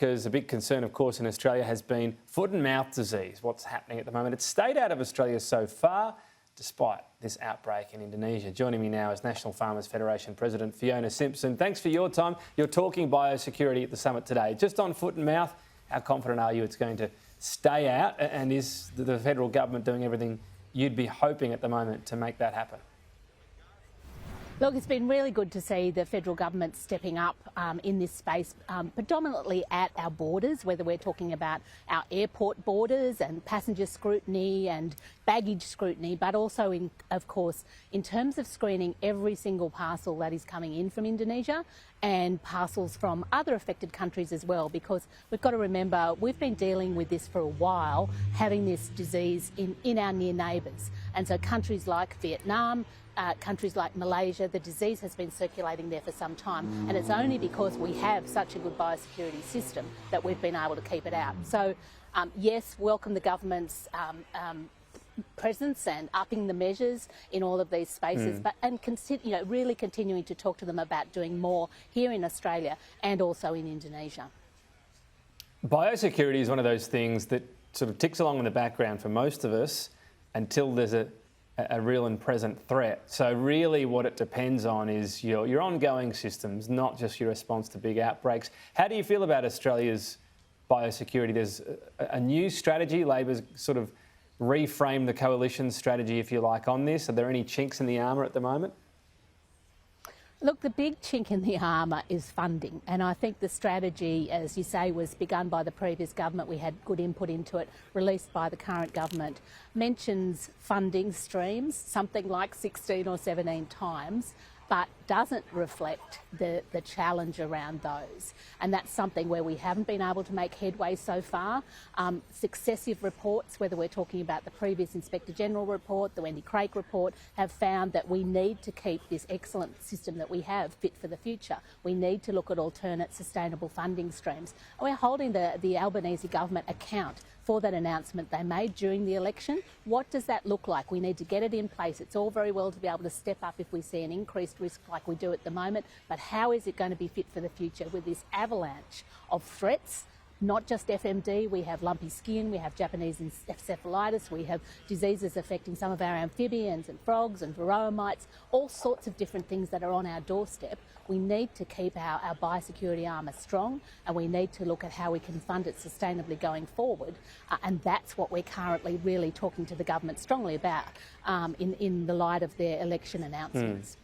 Because a big concern, of course, in Australia has been foot and mouth disease. What's happening at the moment? It's stayed out of Australia so far, despite this outbreak in Indonesia. Joining me now is National Farmers Federation President Fiona Simpson. Thanks for your time. You're talking biosecurity at the summit today. Just on foot and mouth, how confident are you it's going to stay out? And is the federal government doing everything you'd be hoping at the moment to make that happen? Look, it's been really good to see the federal government stepping up in this space, predominantly at our borders, whether we're talking about our airport borders and passenger scrutiny and baggage scrutiny, but also, of course, in terms of screening every single parcel that is coming in from Indonesia and parcels from other affected countries as well, because we've got to remember we've been dealing with this for a while, having this disease in our near neighbours. And so countries like Vietnam, countries like Malaysia, the disease has been circulating there for some time, and it's only because we have such a good biosecurity system that we've been able to keep it out. So, yes, welcome the government's presence and upping the measures in all of these spaces, but really continuing to talk to them about doing more here in Australia and also in Indonesia. Biosecurity is one of those things that sort of ticks along in the background for most of us until there's a real and present threat. So really what it depends on is your ongoing systems, not just your response to big outbreaks. How do you feel about Australia's biosecurity? There's a new strategy. Labor's sort of reframed the coalition strategy, if you like, on this. Are there any chinks in the armour at the moment? Look, the big chink in the armour is funding, and I think the strategy, as you say, was begun by the previous government. We had good input into it, released by the current government, mentions funding streams something like 16 or 17 times, but doesn't reflect the challenge around those. And that's something where we haven't been able to make headway so far. Successive reports, whether we're talking about the previous Inspector General report, the Wendy Craig report, have found that we need to keep this excellent system that we have fit for the future. We need to look at alternate sustainable funding streams. And we're holding the Albanese government account for that announcement they made during the election. What does that look like? We need to get it in place. It's all very well to be able to step up if we see an increased risk like we do at the moment, but how is it going to be fit for the future with this avalanche of threats? Not just FMD, we have lumpy skin, we have Japanese encephalitis, we have diseases affecting some of our amphibians and frogs and varroa mites, all sorts of different things that are on our doorstep. We need to keep our biosecurity armour strong, and we need to look at how we can fund it sustainably going forward. And that's what we're currently really talking to the government strongly about in the light of their election announcements.